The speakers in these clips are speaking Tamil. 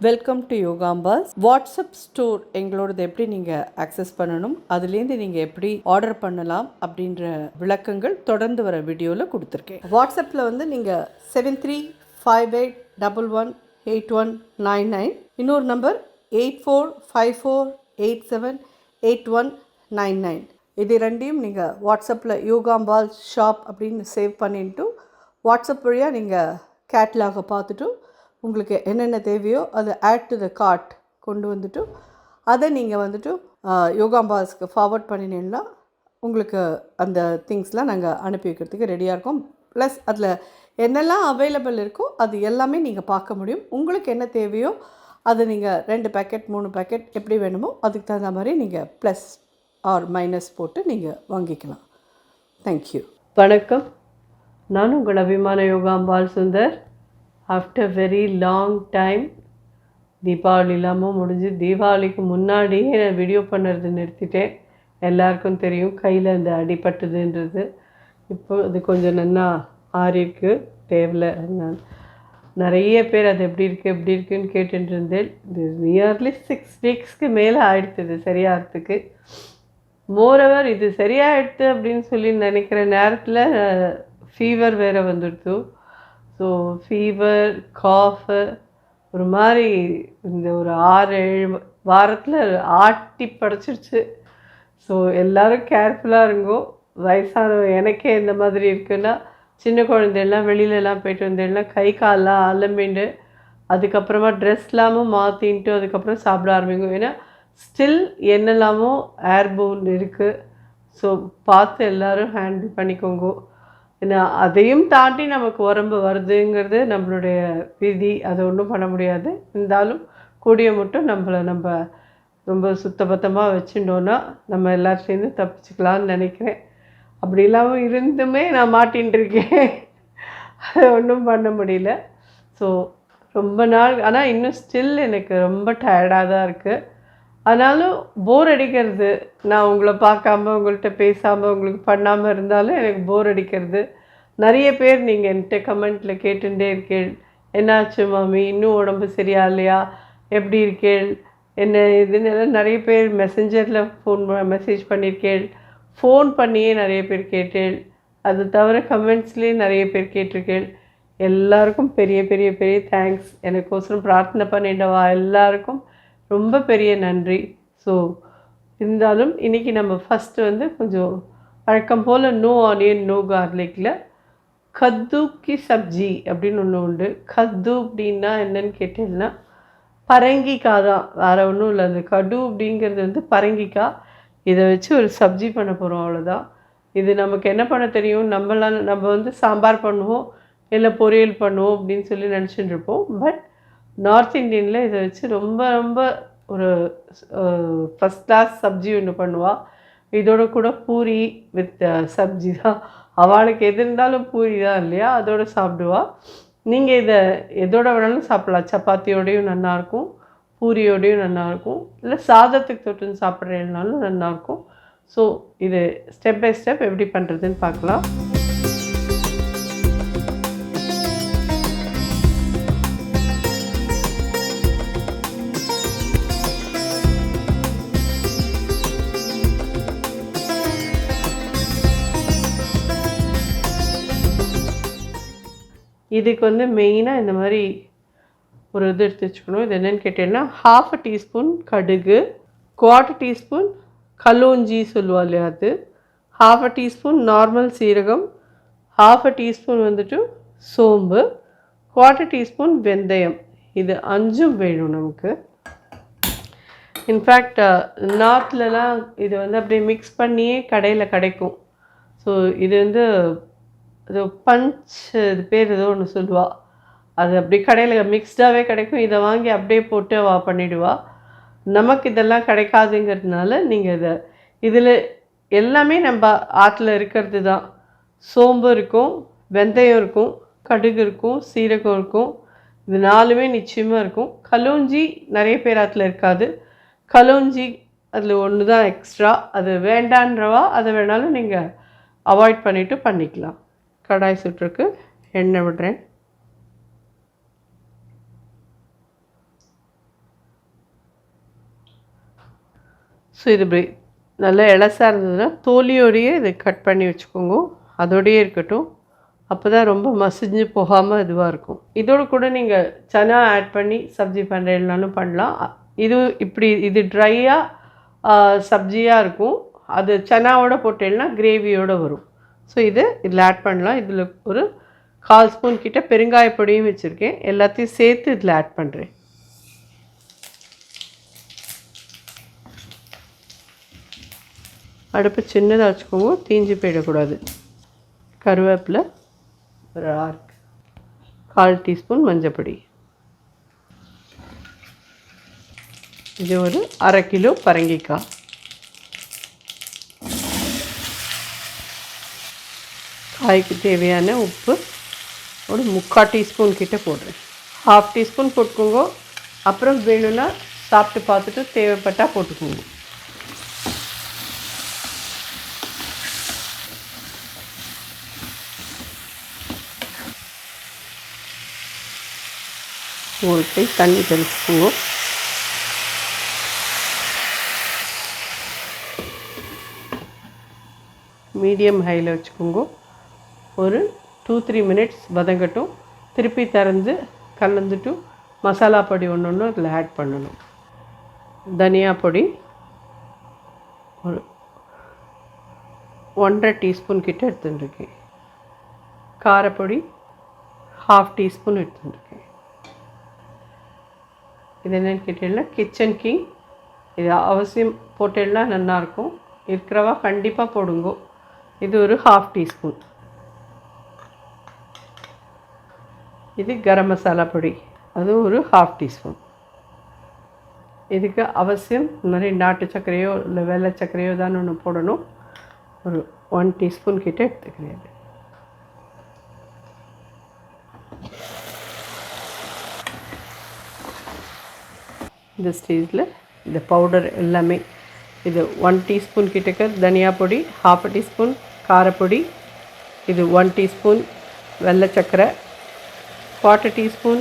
Welcome to Yogambas. WhatsApp store எங்களோடது எப்படி நீங்கள் அக்சஸ் பண்ணணும், அதுலேருந்து நீங்கள் எப்படி ஆர்டர் பண்ணலாம் அப்படின்ற விளக்கங்கள் தொடர்ந்து வர வீடியோவில் கொடுத்துருக்கேன். வாட்ஸ்அப்பில் வந்து நீங்கள் 7358118199, இன்னொரு நம்பர் 8454878199. இது ரெண்டையும் நீங்கள் வாட்ஸ்அப்பில் யோகாம்பால் ஷாப் அப்படின்னு சேவ் பண்ணிட்டு வாட்ஸ்அப் வழியாக நீங்கள் கேட்லாகை பார்த்துட்டு உங்களுக்கு என்னென்ன தேவையோ அதை ஆட் டு த கார்ட் கொண்டு வந்துட்டு அதை நீங்கள் வந்துட்டு யோகாம்பாஸ்க்கு ஃபார்வர்ட் பண்ணினீங்கன்னா உங்களுக்கு அந்த திங்ஸ்லாம் நாங்கள் அனுப்பி வைக்கிறதுக்கு ரெடியாக இருக்கோம். ப்ளஸ் அதில் என்னெல்லாம் அவைலபிள் இருக்கோ அது எல்லாமே நீங்கள் பார்க்க முடியும். உங்களுக்கு என்ன தேவையோ அதை நீங்கள் 2 பேக்கெட் 3 பேக்கெட் எப்படி வேணுமோ அதுக்கு தகுந்த மாதிரி நீங்கள் ப்ளஸ் ஆர் மைனஸ் போட்டு நீங்கள் வாங்கிக்கலாம். தேங்க்யூ. வணக்கம், நான் உங்கள் அபிமான Yogambal Sundar. After very long time Deepavali இல்லாமல் முடிஞ்சு தீபாவளிக்கு முன்னாடியே நான் வீடியோ பண்ணுறது நிறுத்திட்டேன். எல்லாருக்கும் தெரியும் கையில் அந்த அடிபட்டுதுன்றது. இப்போ அது கொஞ்சம் நல்லா ஆறிருக்கு. தேவையில்ல நான் நிறைய பேர் அது எப்படி இருக்குன்னு கேட்டுட்டு இருந்தேன். இது நியர்லி 6 வீக்ஸ்க்கு மேலே ஆகிடுது சரியாகிறதுக்கு. மோரோவர் இது சரியாயிடுது அப்படின்னு சொல்லி நினைக்கிற நேரத்தில் ஃபீவர் வேறு வந்துடுது. ஸோ ஃபீவர், காஃபு ஒரு மாதிரி இந்த ஒரு 6-7 வாரத்தில் ஆட்டி படைச்சிடுச்சு. ஸோ எல்லோரும் கேர்ஃபுல்லாக இருங்கோ. வயசானவங்க எனக்கே இந்த மாதிரி இருக்குன்னா, சின்ன குழந்தையெல்லாம் வெளியிலலாம் போய்ட்டு வந்தேன்னா கை காலெலாம் அலம்பிண்டு அதுக்கப்புறமா ட்ரெஸ் இல்லாமல் மாற்றின்ட்டு அதுக்கப்புறம் சாப்பிட ஆரம்பிங்க. ஏன்னா ஸ்டில் என்னெல்லாமோ ஏர்போன் இருக்குது. ஸோ பார்த்து எல்லோரும் ஹேண்டில் பண்ணிக்கோங்க. ஏன்னா அதையும் தாண்டி நமக்கு உடம்பு வருதுங்கிறது நம்மளுடைய விதி, அதை ஒன்றும் பண்ண முடியாது. இருந்தாலும் கூடிய மட்டும் நம்ம ரொம்ப சுத்தபத்தமாக வச்சுட்டோன்னா நம்ம எல்லாத்துலேருந்து தப்பிச்சுக்கலான்னு நினைக்கிறேன். அப்படி இல்லாமல் இருந்துமே நான் மாட்டின்னு இருக்கேன். அதை ஒன்றும் பண்ண முடியல. ஸோ ரொம்ப நாள் ஆனால் இன்னும் ஸ்டில் எனக்கு ரொம்ப டயர்டாக தான் இருக்குது. ஆனாலும் போர் அடிக்கிறது. நான் உங்களை பார்க்காம உங்கள்கிட்ட பேசாமல் உங்களுக்கு பண்ணாமல் இருந்தாலும் எனக்கு போர் அடிக்கிறது. நிறைய பேர் நீங்கள் என்கிட்ட கமெண்ட்டில் கேட்டுட்டே இருக்கேள், என்னாச்சு மாமி, இன்னும் உடம்பு சரியா இல்லையா, எப்படி இருக்கேள், என்ன இதுன்னு எல்லாம் நிறைய பேர் மெசேஜ் பண்ணியிருக்கேள். ஃபோன் பண்ணியே நிறைய பேர் கேட்டேள். அது தவிர கமெண்ட்ஸ்லேயே நிறைய பேர் கேட்டிருக்கேள். எல்லாருக்கும் பெரிய பெரிய பெரிய தேங்க்ஸ். எனக்கோசரம் பிரார்த்தனை பண்ணிட்டவா எல்லாருக்கும் ரொம்ப பெரிய நன்றி. ஸோ இருந்தாலும் இன்றைக்கி நம்ம ஃபஸ்ட்டு வந்து கொஞ்சம் வழக்கம் போல் நோ ஆனியன் நோ கார்லிக்கில் கத்து கி சப்ஜி அப்படின்னு ஒன்று உண்டு. கத்து அப்படின்னா என்னன்னு கேட்டீங்கன்னா பரங்கிக்காய் தான், வேறு ஒன்றும் இல்லை. அந்த கடு அப்படிங்கிறது வந்து பரங்கிக்காய். இதை வச்சு ஒரு சப்ஜி பண்ண போகிறோம், அவ்வளோதான். இது நமக்கு என்ன பண்ண தெரியும், நம்ம வந்து சாம்பார் பண்ணுவோம் இல்லை பொரியல் பண்ணுவோம் அப்படின்னு சொல்லி நினச்சிட்டு இருப்போம். பட் நார்த் இந்தியனில் இதை வச்சு ரொம்ப ரொம்ப ஒரு ஃபஸ்ட் கிளாஸ் சப்ஜி ஒன்று பண்ணுவாள். இதோட கூட பூரி வித் சப்ஜி தான். அவளுக்கு எது இருந்தாலும் பூரி தான் இல்லையா, அதோடு சாப்பிடுவாள். நீங்கள் இதை எதோட வேணாலும் சாப்பிட்லாம். சப்பாத்தியோடையும் நல்லாயிருக்கும், பூரியோடையும் நல்லாயிருக்கும், இல்லை சாதத்துக்கு தொட்டுன்னு சாப்பிட்றதுனாலும் நல்லாயிருக்கும். ஸோ இது ஸ்டெப் பை ஸ்டெப் எப்படி பண்ணுறதுன்னு பார்க்கலாம். இதுக்கு வந்து மெயினாக இந்த மாதிரி ஒரு இது எடுத்து வச்சுக்கணும். இது என்னென்னு கேட்டீங்கன்னா 1/2 டீஸ்பூன் கடுகு, 1/4 டீஸ்பூன் கலோஞ்சி சொல்லுவாள் இல்லையா, அது 1/2 டீஸ்பூன் நார்மல் சீரகம், 1/2 டீஸ்பூன் வந்துட்டு சோம்பு, 1/4 டீஸ்பூன் வெந்தயம். இது 5ம் வேணும் நமக்கு. இன்ஃபேக்ட் நார்த்லலாம் இது வந்து அப்படியே மிக்ஸ் பண்ணியே கடையில் கிடைக்கும். ஸோ இது வந்து அது பஞ்ச், இது பேர் ஏதோ ஒன்று சொல்லுவாள். அது அப்படி கடையில் மிக்ஸ்டாகவே கிடைக்கும். இதை வாங்கி அப்படியே போட்டு பண்ணிவிடுவா. நமக்கு இதெல்லாம் கிடைக்காதுங்கிறதுனால நீங்கள் இதில் எல்லாமே நம்ம ஆற்றுல இருக்கிறது தான். சோம்பு இருக்கும், வெந்தயம் இருக்கும், கடுகு இருக்கும், சீரகம் இருக்கும். இது 4மே நிச்சயமாக இருக்கும். கலோஞ்சி நிறைய பேர் ஆற்றுல இருக்காது. கலோஞ்சி அதில் ஒன்று தான் எக்ஸ்ட்ரா. அது வேண்டான்றவா அதை வேணாலும் நீங்கள் அவாய்ட் பண்ணிவிட்டு பண்ணிக்கலாம். கடாய் சுட்டுருக்கு, எண்ணெய் விடுறேன். ஸோ இது இப்படி நல்லா இலசாக இருந்ததுன்னா தோலியோடையே இதை கட் பண்ணி வச்சுக்கோங்க. அதோடையே இருக்கட்டும். அப்போ தான் ரொம்ப மசிஞ்சு போகாமல் இதுவாக இருக்கும். இதோடு கூட நீங்கள் சனா ஆட் பண்ணி சப்ஜி பண்ணுறதுனாலும் பண்ணலாம். இது ட்ரையாக சப்ஜியாக இருக்கும். அது சனாவோட போட்டேன்னா கிரேவியோடு வரும். ஸோ இதில் ஆட் பண்ணலாம். இதில் ஒரு 1/4 ஸ்பூன் கிட்ட பெருங்காய பொடியும் வச்சுருக்கேன். எல்லாத்தையும் சேர்த்து இதில் ஆட் பண்ணுறேன். அடுப்பு சின்னதாக வச்சுக்கோங்க, தீஞ்சு போயிடக்கூடாது. கருவேப்பிலை ஒரு 1/4 டீஸ்பூன் மஞ்சப்பொடி. இது ஒரு 1/2 கிலோ பரங்கிக்காய். காய்க்கு தேவையான உப்பு ஒரு 3/4 டீஸ்பூன் கிட்ட போடுறேன். 1/2 டீஸ்பூன் போட்டுக்கோங்க. அப்புறம் வேணும்னா சாப்பிட்டு பார்த்துட்டு தேவைப்பட்டால் போட்டுக்கோங்க. ஒரு கை தண்ணி தெளிச்சுக்கோங்க. மீடியம் ஹையில் வச்சுக்கோங்க. ஒரு 2-3 மினிட்ஸ் வதங்கட்டும். திருப்பி திறந்து கலந்துட்டு மசாலா பொடி ஒன்று இதில் ஆட் பண்ணணும். தனியா பொடி ஒரு 1/2 டீஸ்பூன் கிட்ட எடுத்துட்டுருக்கேன். காரப்பொடி 1/2 டீஸ்பூன் எடுத்துட்டுருக்கேன். இது என்னென்னு கேட்டீங்கன்னா கிச்சன் கிங். இது அவசியம் போட்டேன்னா நல்லாயிருக்கும். இருக்கிறவா கண்டிப்பாக போடுங்க. இது ஒரு 1/2 டீஸ்பூன். இது கரம் மசாலா பொடி, அது ஒரு 1/2 டீஸ்பூன். இதுக்கு அவசியம் இந்த மாதிரி நாட்டு சர்க்கரையோ இல்லை வெள்ளை சர்க்கரையோ தான் ஒன்று போடணும். ஒரு 1 டீஸ்பூன் கிட்ட எடுத்துக்கிறேன். இந்த ஸ்டேஜில் இந்த பவுடர் எல்லாமே இது 1 டீஸ்பூன் கிட்டக்க தனியா பொடி, 1/2 டீஸ்பூன் காரப்பொடி, இது 1 டீஸ்பூன் வெள்ளை சர்க்கரை, 1/4 teaspoon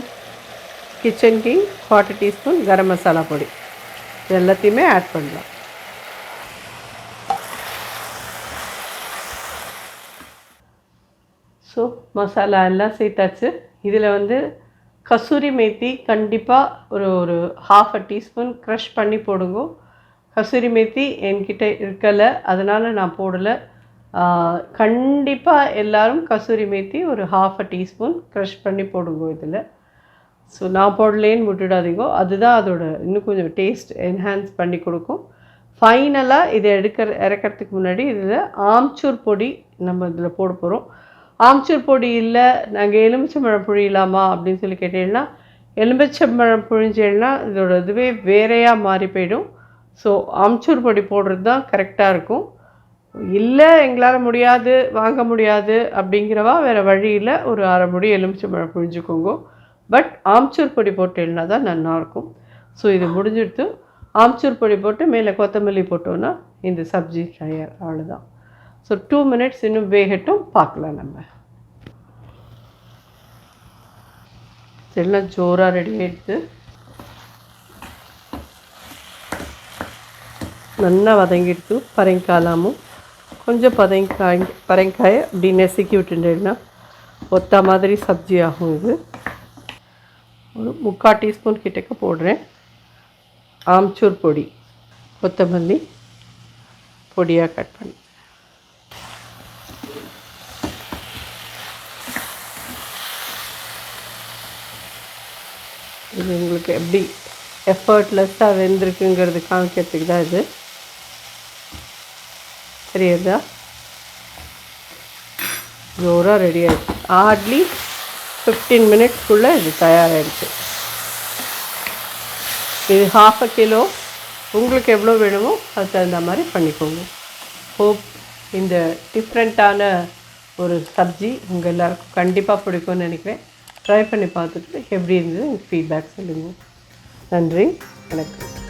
kitchen king, 1/4 teaspoon garam masala பொடி, இது எல்லாத்தையுமே ஆட் பண்ணலாம். ஸோ மசாலா எல்லாம் சேர்த்தாச்சு. இதில் கசூரி மேத்தி கண்டிப்பாக ஒரு 1/2 டீஸ்பூன் க்ரஷ் பண்ணி போடுங்க. கசூரி மேத்தி என்கிட்ட இருக்கலை, அதனால் நான் போடலை. கண்டிப்பாக எல்லோரும் கசூரி மேத்தி ஒரு 1/2 டீஸ்பூன் க்ரஷ் பண்ணி போடுங்க இதில். ஸோ நான் போடலேன்னு விட்டுடாதீங்க. அதுதான் அதோட இன்னும் கொஞ்சம் டேஸ்ட் என்ஹான்ஸ் பண்ணி கொடுக்கும். ஃபைனலாக இதை இறக்கிறதுக்கு முன்னாடி இதில் ஆம்ச்சூர் பொடி நம்ம இதில் போட போகிறோம். ஆம்ச்சூர் பொடி இல்லை, நாங்கள் எலுமிச்சம்பழம் புழியலாமா அப்படின்னு சொல்லி கேட்டீங்கன்னா, எலுமிச்சம்பழம் புழிஞ்சேன்னா இதோட இதுவே வேறையாக மாறி போயிடும். ஸோ ஆம்ச்சூர் பொடி போடுறது தான் கரெக்டாக இருக்கும். இல்லை எங்களால் முடியாது, வாங்க முடியாது அப்படிங்கிறவா வேறு வழியில் ஒரு 1/2 முடி எலுமிச்சம்பழம் புழிஞ்சுக்கோங்க. பட் ஆம்ச்சூர் பொடி போட்டேன்னா தான் நல்லாயிருக்கும். ஸோ இது முடிஞ்சிடுத்து. ஆம்ச்சூர் பொடி போட்டு மேலே கொத்தமல்லி போட்டோன்னா இந்த சப்ஜி தயார். அவ்வளோதான். ஸோ 2 மினிட்ஸ் இன்னும் வேகட்டும், பார்க்கலாம். நம்ம எல்லாம் ஜோராக ரெடி ஆகிடுது. நல்லா வதங்கிடுத்து. பரங்காயமும் கொஞ்சம் பரங்காயை அப்படி நெசுக்கி விட்டுட்டேன்னா ஒத்த மாதிரி சப்ஜி ஆகும். இது ஒரு 3/4 டீஸ்பூன் கிட்டக்க போடுறேன். ஆம்ச்சூர் பொடி, கொத்தமல்லி பொடியாக கட் பண்ணி, இது உங்களுக்கு எப்படி எஃபர்ட்லெஸ்ஸாக வெந்திருக்குங்கிறது காமிக்கிறதுக்கு தான் இது. தெரியுதா? ஜோராக ரெடி ஆகிடுச்சு. ஹார்ட்லி 15 மினிட்ஸ்க்குள்ளே இது தயாராகிடுச்சு. இது 1/2 கிலோ. உங்களுக்கு எவ்வளோ வேணுமோ அதுக்கு தகுந்த மாதிரி பண்ணிக்கோங்க. ஹோப் இந்த டிஃப்ரெண்ட்டான ஒரு சப்ஜி உங்கள் எல்லாருக்கும் கண்டிப்பாக பிடிக்கும்னு நினைக்கிறேன். ட்ரை பண்ணி பார்த்துட்டு எப்படி இருந்தது எனக்கு ஃபீட்பேக் சொல்லுங்கள். நன்றி, வணக்கம்.